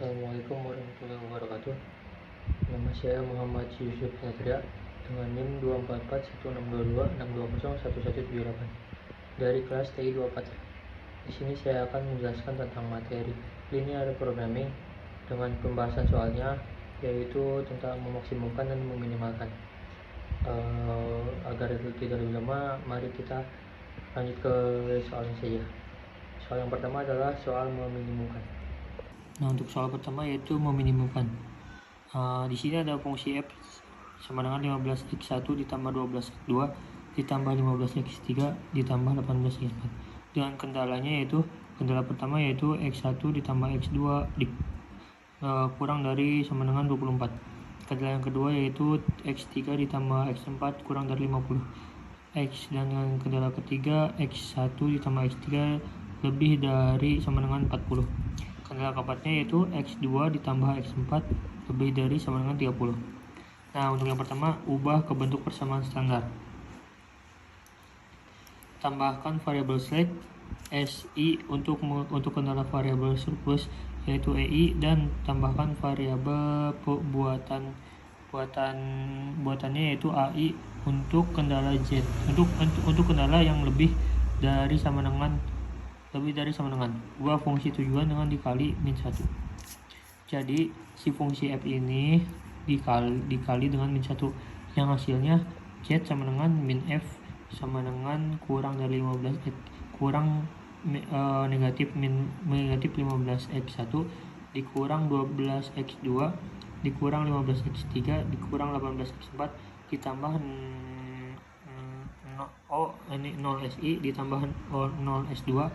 Assalamualaikum warahmatullahi wabarakatuh. Nama saya Muhammad Yusuf Natria dengan NIM 2441622620178 dari kelas TI 24. Di sini saya akan menjelaskan tentang materi linear programming dengan pembahasan soalnya, yaitu tentang memaksimalkan dan meminimalkan. Agar tidak lebih lama, mari kita lanjut ke soalnya saja. Soal yang pertama adalah soal meminimumkan. Nah, untuk soal pertama yaitu meminimumkan. Di sini ada fungsi f sama dengan 15x1 ditambah 12x2 ditambah 15x3 ditambah 18x4. Dengan kendalanya yaitu kendala pertama yaitu x1 ditambah x2 kurang dari sama dengan 24. Kendala yang kedua yaitu x3 ditambah x4 kurang dari 50. Dan yang kendala ketiga x1 ditambah x3 lebih dari sama dengan 40. Kendala keempatnya yaitu x2 ditambah x4 lebih dari sama dengan 30. Nah, untuk yang pertama, ubah ke bentuk persamaan standar. Tambahkan variabel slack SI untuk kendala variabel surplus yaitu EI, dan tambahkan variabel buatannya yaitu AI untuk kendala Z. Untuk kendala yang lebih dari sama dengan dua fungsi tujuan dengan dikali min 1. Jadi si fungsi f ini dikali dengan min 1, yang hasilnya z sama dengan min f sama dengan kurang dari 15 kurang negatif 15x1 dikurang 12x2 dikurang 15x3 dikurang 18x4 ditambah 0SI ditambah 0S2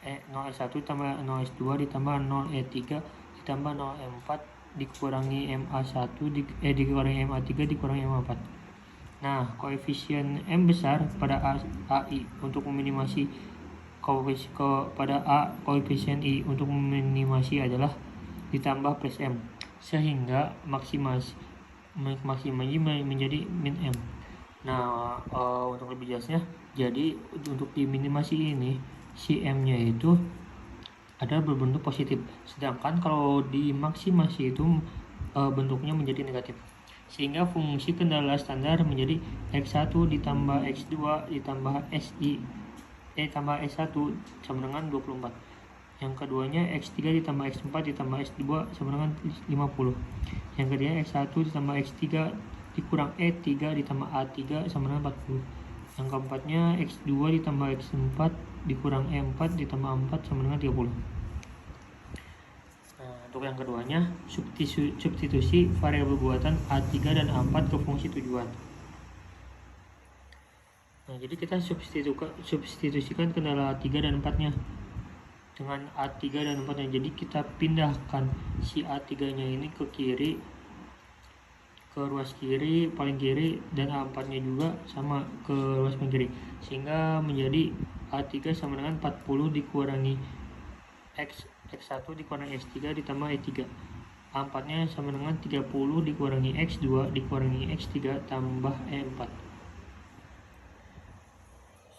0S1 ditambah 0S2 ditambah 0E3 ditambah 0E4 dikurangi MA1 dikurangi MA3 dikurangi MA4. Nah, koefisien M besar pada AI untuk meminimasi pada A koefisien I untuk meminimasi adalah ditambah plus M, sehingga maksimasi menjadi min M. Nah, untuk lebih jelasnya, jadi untuk diminimasi ini si M-nya itu adalah berbentuk positif, sedangkan kalau dimaksimasi itu bentuknya menjadi negatif, sehingga fungsi kendala standar menjadi x1 ditambah x2 ditambah SI tambah S1 sama dengan 24. Yang keduanya x3 ditambah x4 ditambah s2 sama dengan 50. Yang ketiga x1 ditambah x3 dikurang E3 ditambah A3 sama dengan 40. Yang keempatnya x2 ditambah x4 dikurang E4 ditambah 4 sama dengan 30. Nah, untuk yang keduanya substitusi variabel buatan A3 dan A4 ke fungsi tujuan. Nah, jadi kita substitusikan kendala A3 dan 4-nya dengan A3 dan 4-nya. Jadi kita pindahkan si A3-nya ini ke kiri, ke ruas kiri paling kiri, dan A4-nya juga sama ke ruas paling kiri, sehingga menjadi A3 sama dengan 40 dikurangi X1 dikurangi X3 ditambah E3. A4-nya sama dengan 30 dikurangi X2 dikurangi X3 tambah E4.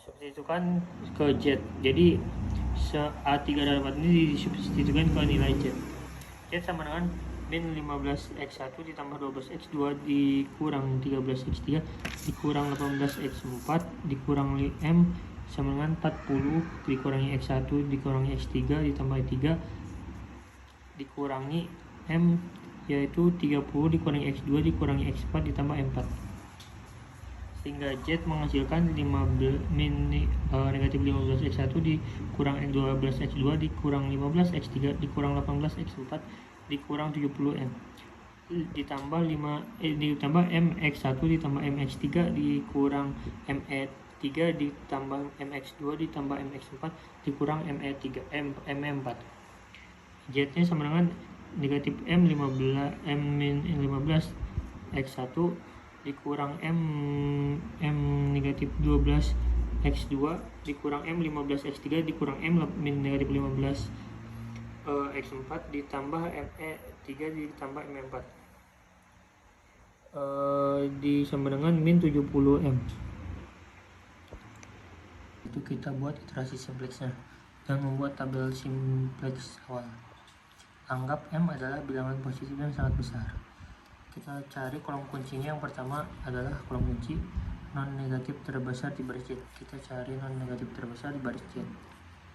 Substitusikan ke Z. Jadi A3 dan 4 ini disubstitusikan ke nilai Z. Z sama dengan min 15x1 ditambah 12x2 dikurang 13x3 dikurang 18x4 dikurang M sama dengan 40 dikurangi x1 dikurangi x3 ditambah 3 dikurangi M yaitu 30 dikurangi x2 dikurangi x4 ditambah M4, sehingga Z menghasilkan negatif 15x1 dikurang 12x2 dikurang 15x3 dikurang 18x4 dikurang 70M ditambah MX1 ditambah MX3 dikurang ME3 ditambah MX2 ditambah MX4 dikurang ME4. Z-nya sama dengan negatif M15 X1 dikurang M negatif 12 X2 dikurang M 15 X3 dikurang M negatif 15 X4 ditambah ME3 ditambah ME4 sama dengan min 70M. Itu kita buat iterasi simplexnya dan membuat tabel simplex awal. Anggap M adalah bilangan positif yang sangat besar. Kita cari kolom kuncinya. Yang pertama adalah kolom kunci non negatif terbesar di baris Z. Kita cari non negatif terbesar di baris Z.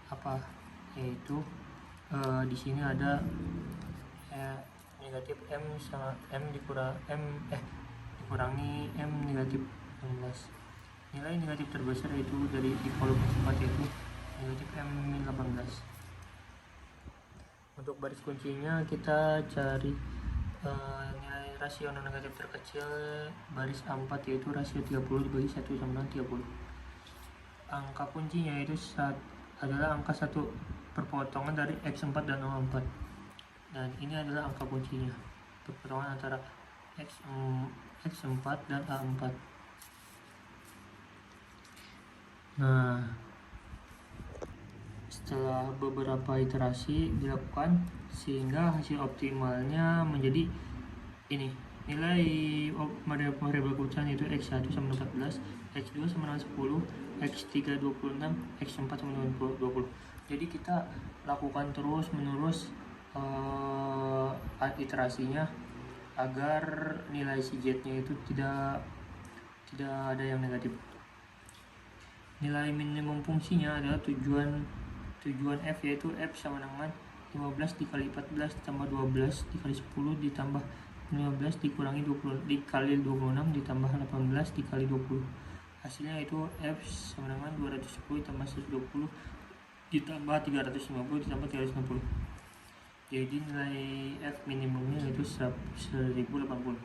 Apa? Yaitu di sini ada negatif M sama M dikurangi M negatif 16. Nilai negatif terbesar itu dari di kolom 4 yaitu negatif M-18. Untuk baris kuncinya kita cari nilai rasio non negatif terkecil baris A4 yaitu rasio 30 dibagi 1 sama dengan 30. Angka kuncinya itu adalah angka 1 perpotongan dari X4 dan O4. Dan ini adalah angka kuncinya, perpotongan antara X4 dan A4. Nah, setelah beberapa iterasi dilakukan sehingga hasil optimalnya menjadi ini. Nilai variabel keputusan itu X1 sama dengan 14, X2 sama dengan 10, X3 26, X4 sama dengan 20. Jadi kita lakukan terus menerus iterasinya agar nilai si Z-nya itu tidak ada yang negatif. Nilai minimum fungsinya adalah tujuan F, yaitu F sama dengan 15 dikali 14 ditambah 12 dikali 10 ditambah 15 dikurangi 20 dikali 26 ditambah 18 dikali 20. Hasilnya itu F sama dengan 210 ditambah 120 ditambah 350 ditambah 360. Jadi nilai F minimumnya itu 1080.